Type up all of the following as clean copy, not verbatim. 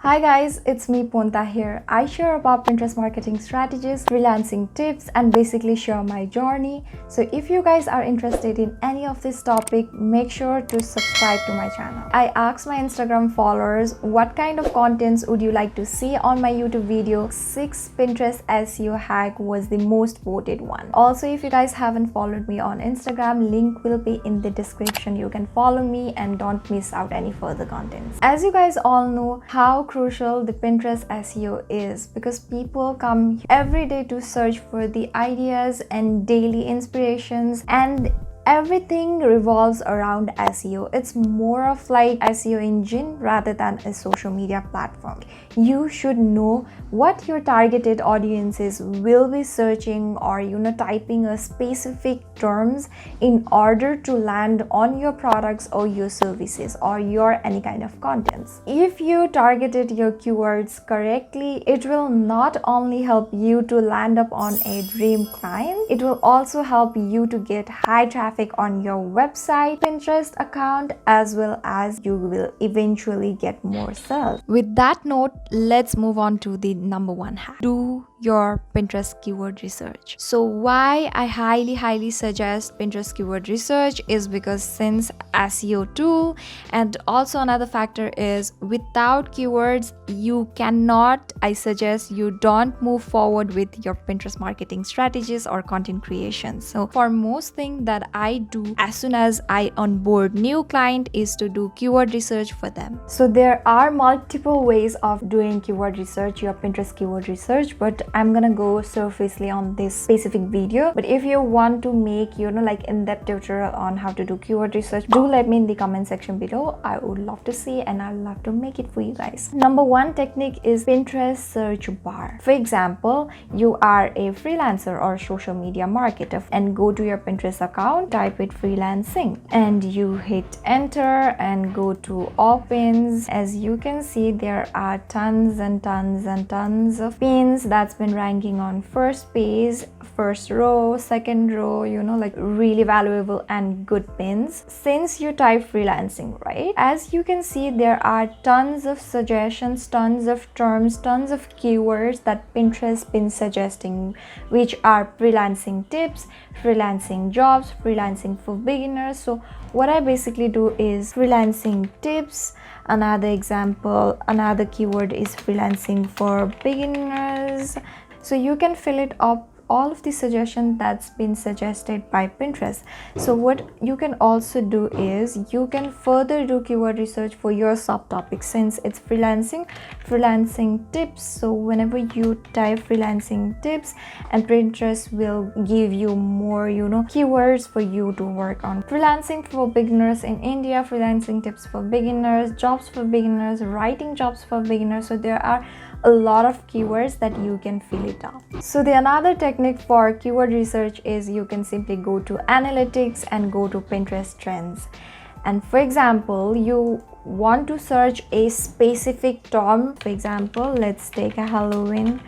Hi guys, it's me Pontaa here. I share about Pinterest marketing strategies, freelancing tips, and basically share my journey. So if you guys are interested in any of this topic, make sure to subscribe to my channel. I asked my Instagram followers what kind of contents would you like to see on my YouTube video. 6 Pinterest SEO hack was the most voted one. Also, if you guys haven't followed me on Instagram, link will be in the description. You can follow me and don't miss out any further contents. As you guys all know how crucial the Pinterest SEO is, because people come every day to search for the ideas and daily inspirations, and everything revolves around SEO. It's more of like SEO engine rather than a social media platform. You should know what your targeted audiences will be searching or typing a specific terms in order to land on your products or your services or your any kind of contents. If you targeted your keywords correctly, it will not only help you to land up on a dream client, it will also help you to get high traffic on your website, Pinterest account, as well as you will eventually get more sales. With that note, let's move on to the number 1 hack. Do your Pinterest keyword research. So why I highly suggest Pinterest keyword research is because since SEO tool, and also another factor is without keywords you cannot, I suggest you don't move forward with your Pinterest marketing strategies or content creation. So for most thing that I do as soon as I onboard new client is to do keyword research for them. So there are multiple ways of doing keyword research, your Pinterest keyword research, but I'm gonna go surfacely on this specific video. But if you want to make like in-depth tutorial on how to do keyword research, do let me in the comment section below. I would love to see and I'd love to make it for you guys. Number 1 technique is Pinterest search bar. For example, you are a freelancer or social media marketer and go to your Pinterest account, type it freelancing, and you hit enter and go to all pins. As you can see, there are tons and tons of pins that's been ranking on first page, first row, second row, like really valuable and good pins. Since you type freelancing, right, as you can see, there are tons of suggestions, tons of terms, tons of keywords that Pinterest been suggesting, which are freelancing tips, freelancing jobs, freelancing for beginners. So what I basically do is freelancing tips. Another example, another keyword is freelancing for beginners. So you can fill it up all of the suggestions that's been suggested by Pinterest. So what you can also do is you can further do keyword research for your subtopic. Since it's freelancing tips, so whenever you type freelancing tips, and Pinterest will give you more keywords for you to work on. Freelancing for beginners in India, freelancing tips for beginners, jobs for beginners, writing jobs for beginners. So there are a lot of keywords that you can fill it up. So the another technique for keyword research is you can simply go to analytics and go to Pinterest trends. And for example, you want to search a specific term. For example, let's take a Halloween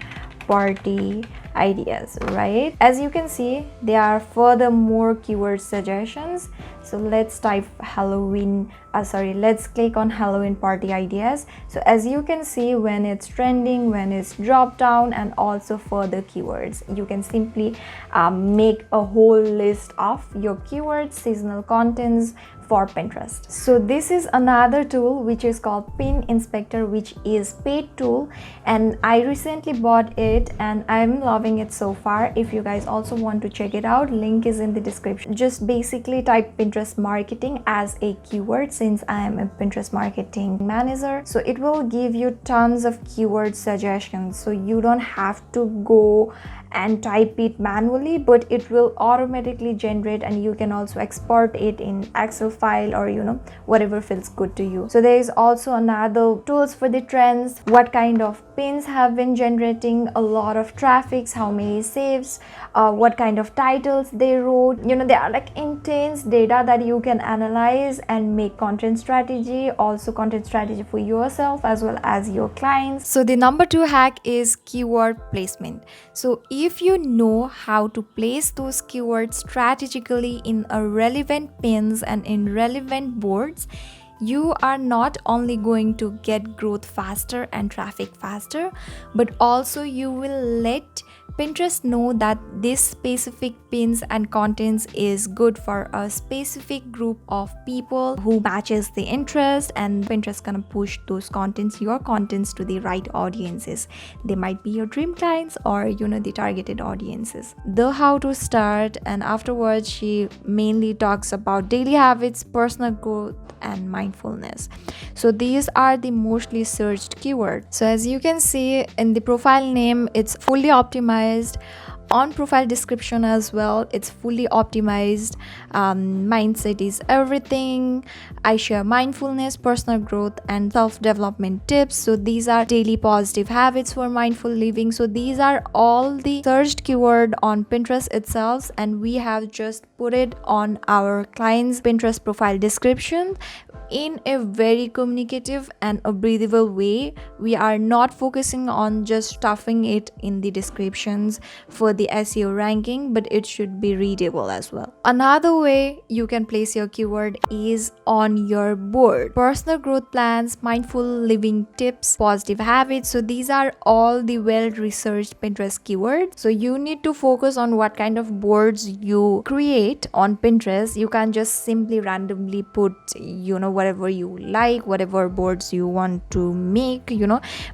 party ideas, right? As you can see, there are further more keyword suggestions. So let's type let's click on Halloween party ideas. So as you can see, when it's trending, when it's drop down, and also further keywords, you can simply make a whole list of your keywords, seasonal contents for Pinterest. So this is another tool which is called Pin Inspector, which is paid tool, and I recently bought it and I'm loving it so far. If you guys also want to check it out, link is in the description. Just basically type Pinterest marketing as a keyword, since I am a Pinterest marketing manager. So it will give you tons of keyword suggestions, so you don't have to go and type it manually, but it will automatically generate, and you can also export it in Excel file or whatever feels good to you. So there is also another tools for the trends, what kind of pins have been generating a lot of traffics, how many saves, what kind of titles they wrote. There are like intense data that you can analyze and make content strategy, also content strategy for yourself as well as your clients. So the number 2 hack is keyword placement. So if you know how to place those keywords strategically in a relevant pins and in relevant boards, you are not only going to get growth faster and traffic faster, but also you will let Pinterest know that this specific pins and contents is good for a specific group of people who matches the interest, and Pinterest gonna push those contents, your contents, to the right audiences. They might be your dream clients or the targeted audiences. The how to start, and afterwards she mainly talks about daily habits, personal growth, and mindfulness. So these are the mostly searched keywords. So as you can see in the profile name, it's fully optimized. On profile description as well, it's fully optimized. Mindset is everything. I share mindfulness, personal growth, and self-development tips. So these are daily positive habits for mindful living. So these are all the searched keyword on Pinterest itself, and we have just put it on our client's Pinterest profile description in a very communicative and a breathable way. We are not focusing on just stuffing it in the descriptions for the SEO ranking, but it should be readable as well. Another way you can place your keyword is on your board. Personal growth plans, mindful living tips, positive habits. So these are all the well-researched Pinterest keywords. So you need to focus on what kind of boards you create on Pinterest. You can't just simply randomly put whatever you like, whatever boards you want to make,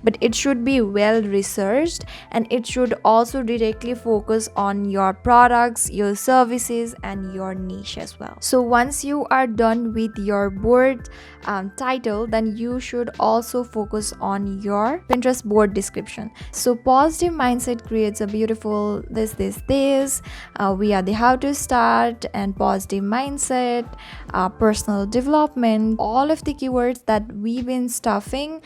but it should be well researched, and it should also directly focus on your products, your services, and your niche as well. So once you are done with your board title, then you should also focus on your Pinterest board description. So positive mindset creates a beautiful this. We are the how to start and positive mindset, personal development, all of the keywords that we've been stuffing.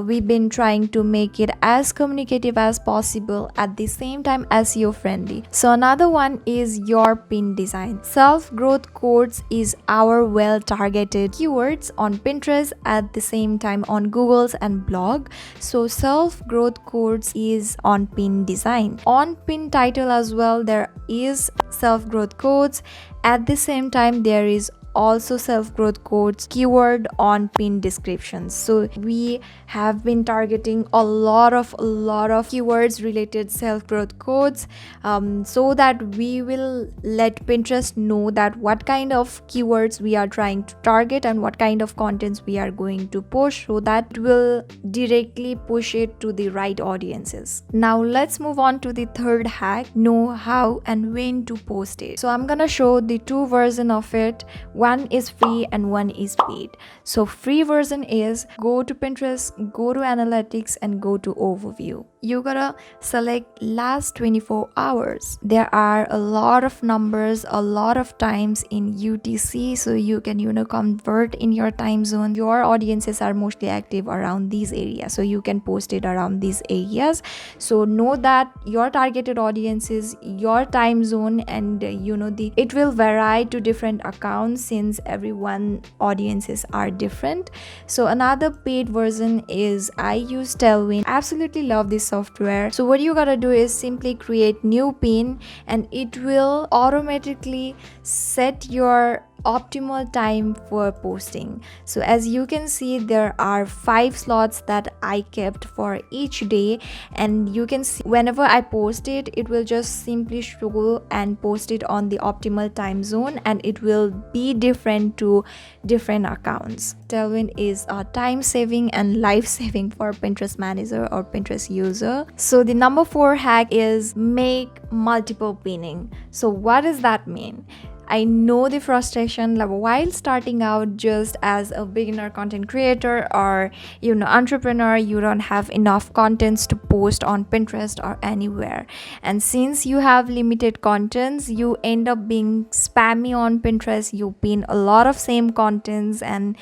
We've been trying to make it as communicative as possible, at the same time SEO friendly. So another one is your pin design. Self-growth quotes is our well-targeted keywords on Pinterest, at the same time on Google's and blog. So self-growth quotes is on pin design. On pin title as well, there is self-growth quotes. At the same time, there is also self-growth quotes keyword on pin descriptions. So we have been targeting a lot of keywords related self-growth quotes, so that we will let Pinterest know that what kind of keywords we are trying to target and what kind of contents we are going to push, so that it will directly push it to the right audiences. Now let's move on to the third hack: know how and when to post it. So I'm gonna show the two versions of it. One is free and one is paid. So free version is go to Pinterest, go to analytics, and go to overview. You gotta select last 24 hours. There are a lot of numbers, a lot of times in UTC, so you can convert in your time zone. Your audiences are mostly active around these areas, so you can post it around these areas. So know that your targeted audiences, your time zone, and it will vary to different accounts, since everyone audiences are different. So another paid version is I use Tailwind. Absolutely love this software. So what you gotta do is simply create new pin, and it will automatically set your optimal time for posting. So as you can see, there are 5 slots that I kept for each day, and you can see whenever I post it, it will just simply show and post it on the optimal time zone, and it will be different to different accounts. Tailwind is a time saving and life saving for Pinterest manager or Pinterest user. So the number 4 hack is make multiple pinning. So what does that mean? I know the frustration while starting out just as a beginner content creator or entrepreneur. You don't have enough contents to post on Pinterest or anywhere, and since you have limited contents, you end up being spammy on Pinterest. You pin a lot of same contents, and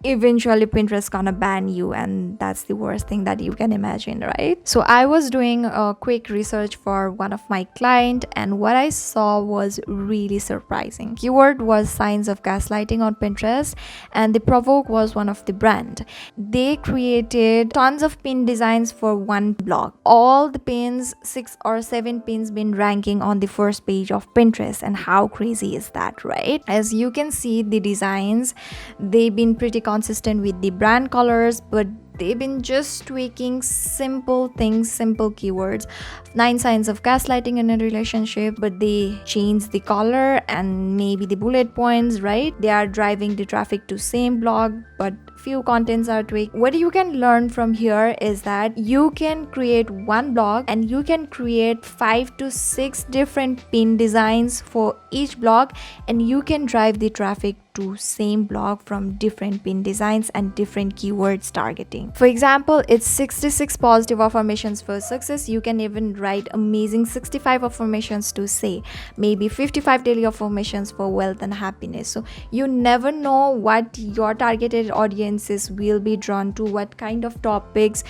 eventually Pinterest gonna ban you, and that's the worst thing that you can imagine, right? So I was doing a quick research for one of my client, and what I saw was really surprising. Keyword was signs of gaslighting on Pinterest, and the Provoke was one of the brand. They created tons of pin designs for one blog. All the pins, 6 or 7 pins, been ranking on the first page of Pinterest, and how crazy is that, right? As you can see, the designs, they've been pretty consistent with the brand colors, but they've been just tweaking simple things, simple keywords. 9 signs of gaslighting in a relationship, but they change the color and maybe the bullet points, right? They are driving the traffic to same blog, but few contents are tweaked. What you can learn from here is that you can create one blog and you can create 5 to 6 different pin designs for each blog, and you can drive the traffic to same blog from different pin designs and different keywords targeting. For example, it's 66 positive affirmations for success. You can even write amazing 65 affirmations to say, maybe 55 daily affirmations for wealth and happiness. So you never know what your targeted audiences will be drawn to, what kind of topics.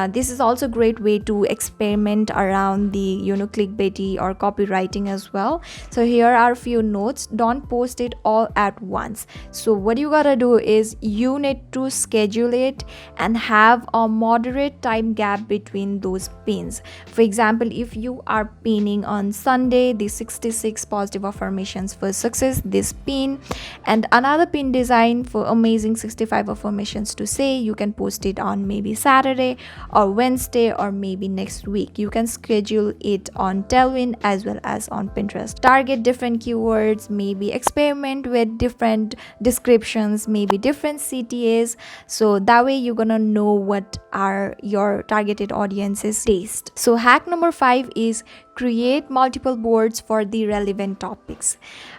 This is also a great way to experiment around the clickbaity or copywriting as well. So here are a few notes. Don't post it all at once. So what you gotta do is you need to schedule it and have a moderate time gap between those pins. For example, if you are pinning on Sunday the 66 positive affirmations for success, this pin, and another pin design for amazing 65 affirmations to say, you can post it on maybe Saturday or Wednesday or maybe next week. You can schedule it on Tailwind as well as on Pinterest. Target different keywords, maybe experiment with different descriptions, maybe different CTAs, so that way you're gonna know what are your targeted audience's taste. So hack number 5 is create multiple boards for the relevant topics.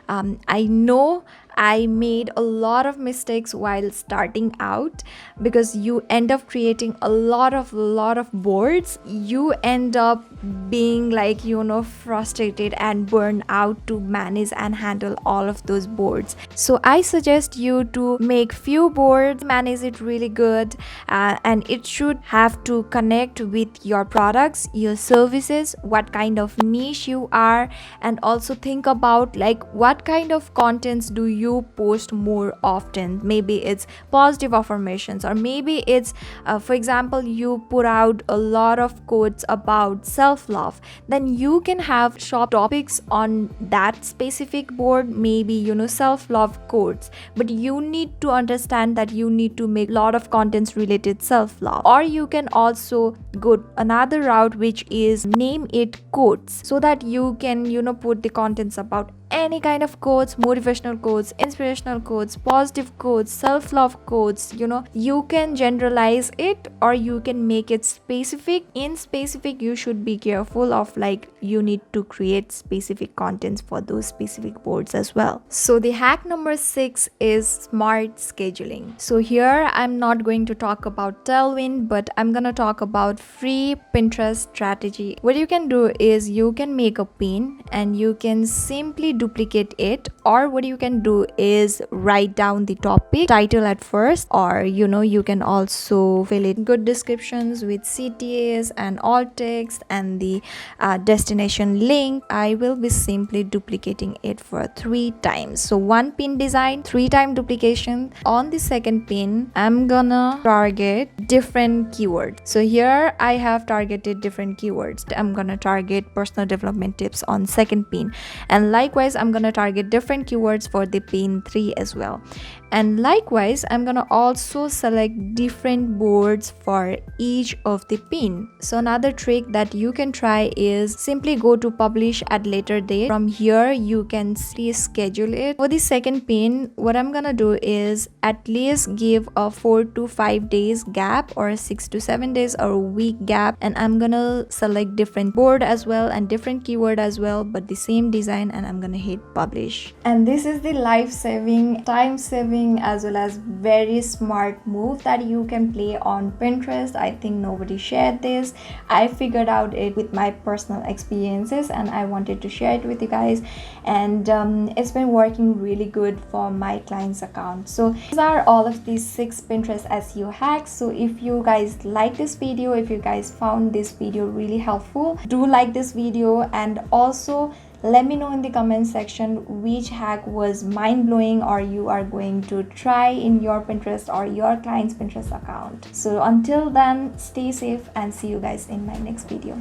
I know I made a lot of mistakes while starting out, because you end up creating a lot of boards. You end up being like frustrated and burned out to manage and handle all of those boards. So I suggest you to make few boards, manage it really good, and it should have to connect with your products, your services, what kind of niche you are, and also think about like what kind of contents do you post more often. Maybe it's positive affirmations, or maybe it's for example, you put out a lot of quotes about self-love, then you can have short topics on that specific board, maybe self-love quotes, but you need to understand that you need to make a lot of contents related self-love. Or you can also go another route, which is name it quotes, so that you can put the contents about any kind of quotes, motivational quotes, inspirational quotes, positive quotes, self-love quotes. You can generalize it or you can make it specific. In specific, you should be careful of like you need to create specific contents for those specific boards as well. So the hack number 6 is smart scheduling. So here I'm not going to talk about Tailwind, but I'm gonna talk about free Pinterest strategy. What you can do is you can make a pin and you can simply duplicate it, or what you can do is write down the topic title at first, or you can also fill in good descriptions with CTAs and alt text and the destination link. I will be simply duplicating it for 3 times. So one pin design, 3 time duplication. On the second pin, I'm gonna target different keywords. So here I have targeted different keywords. I'm gonna target personal development tips on second pin, and likewise I'm gonna target different keywords for the pin 3 as well. And likewise I'm gonna also select different boards for each of the pin. So another trick that you can try is simply go to publish at later date. From here you can see schedule it. For the second pin, what I'm gonna do is at least give a 4 to 5 days gap, or 6 to 7 days or a week gap, and I'm gonna select different board as well and different keyword as well, but the same design, and I'm gonna hit publish. And this is the life-saving, time-saving, as well as very smart move that you can play on Pinterest. I think nobody shared this. I figured out it with my personal experiences and I wanted to share it with you guys, and it's been working really good for my clients' account. So these are all of these 6 Pinterest SEO hacks. So if you guys like this video, if you guys found this video really helpful, do like this video, and also let me know in the comment section which hack was mind-blowing or you are going to try in your Pinterest or your client's Pinterest account. So until then, stay safe and see you guys in my next video.